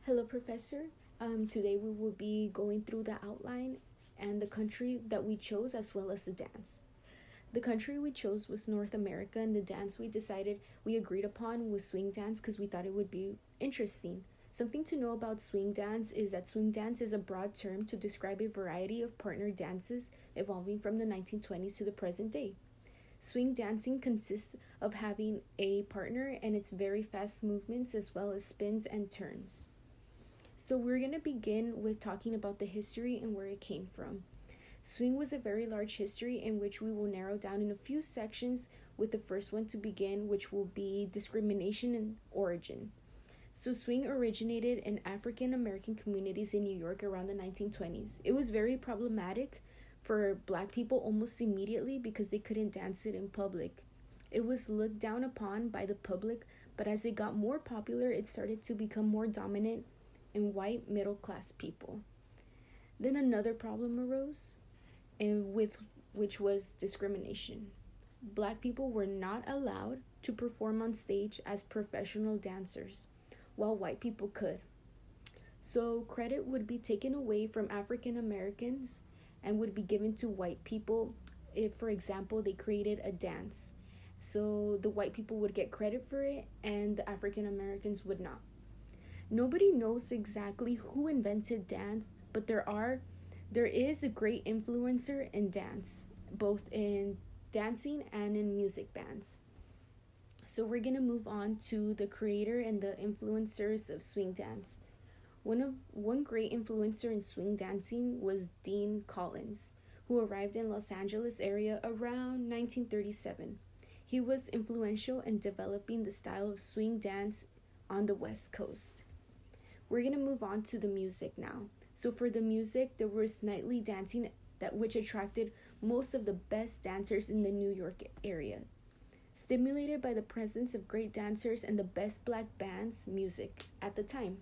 Hello, Professor. Today we will be going through the outline and the country that we chose as well as the dance. The country we chose was North America, and the dance we agreed upon was swing dance because we thought it would be interesting. Something to know about swing dance is that swing dance is a broad term to describe a variety of partner dances evolving from the 1920s to the present day. Swing dancing consists of having a partner and its very fast movements as well as spins and turns. So we're going to begin with talking about the history and where it came from. Swing was a very large history in which we will narrow down in a few sections, with the first one to begin, which will be discrimination and origin. So swing originated in African American communities in New York around the 1920s. It was very problematic for Black people almost immediately because they couldn't dance it in public. It was looked down upon by the public, but as it got more popular, it started to become more dominant in white middle class people. Then another problem arose, which was discrimination. Black people were not allowed to perform on stage as professional dancers, while white people could. So credit would be taken away from African Americans and would be given to white people if, for example, they created a dance. So the white people would get credit for it and the African Americans would not. Nobody knows exactly who invented dance, but there is a great influencer in dance, both in dancing and in music bands. So we're going to move on to the creator and the influencers of swing dance. One great influencer in swing dancing was Dean Collins, who arrived in Los Angeles area around 1937. He was influential in developing the style of swing dance on the West Coast. We're going to move on to the music now. So for the music, there was nightly dancing which attracted most of the best dancers in the New York area. Stimulated by the presence of great dancers and the best Black bands music at the time.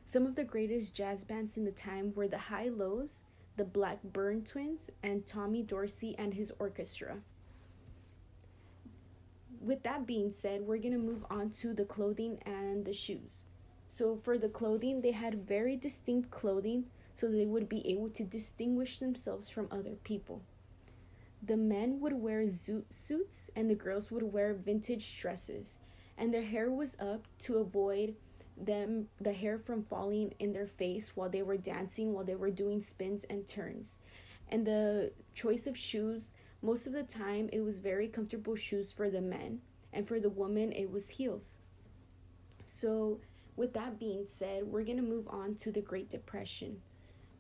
Some of the greatest jazz bands in the time were the High Lows, the Blackburn Twins, and Tommy Dorsey and his orchestra. With that being said, we're going to move on to the clothing and the shoes. So for the clothing, they had very distinct clothing so they would be able to distinguish themselves from other people. The men would wear zoot suits and the girls would wear vintage dresses, and their hair was up to avoid the hair from falling in their face while they were dancing, while they were doing spins and turns. And the choice of shoes, most of the time it was very comfortable shoes for the men, and for the women it was heels. So with that being said, we're going to move on to the Great Depression.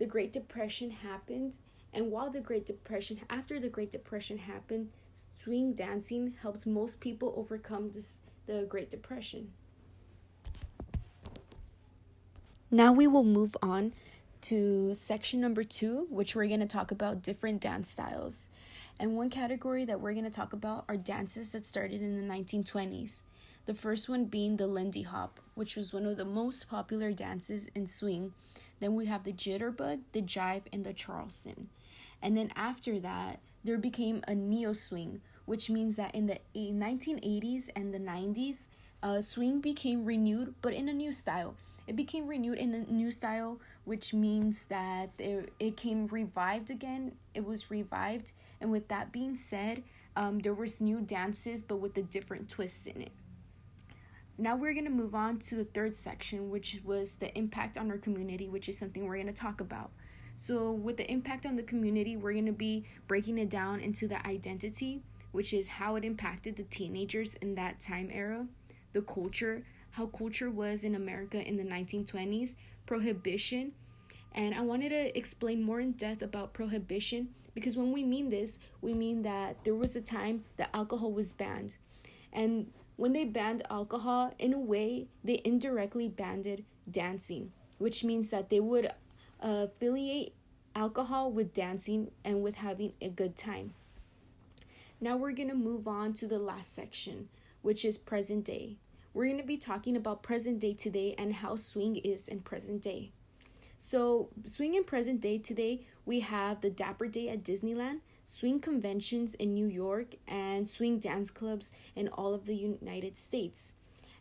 The Great Depression happened, and after the Great Depression happened, swing dancing helped most people overcome the Great Depression. Now we will move on to section number 2, which we're going to talk about different dance styles. And one category that we're going to talk about are dances that started in the 1920s. The first one being the Lindy Hop, which was one of the most popular dances in swing. Then we have the Jitterbug, the Jive, and the Charleston. And then after that, there became a neo-swing, which means that in the 1980s and the 90s, swing became renewed, but in a new style. It became renewed in a new style, which means that it came revived again. It was revived. And with that being said, there was new dances, but with a different twist in it. Now we're going to move on to the third section, which was the impact on our community, which is something we're going to talk about. So with the impact on the community, we're going to be breaking it down into the identity, which is how it impacted the teenagers in that time era, the culture, how culture was in America in the 1920s, prohibition, and I wanted to explain more in depth about prohibition because when we mean this, we mean that there was a time that alcohol was banned, and when they banned alcohol, in a way, they indirectly banned dancing, which means that they would affiliate alcohol with dancing and with having a good time. Now we're going to move on to the last section, which is present day. We're going to be talking about present day today and how swing is in present day. So swing in present day today, we have the Dapper Day at Disneyland, swing conventions in New York, and swing dance clubs in all of the United States.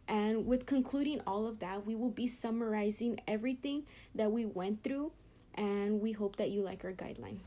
And with concluding all of that, we will be summarizing everything that we went through, and we hope that you like our guideline.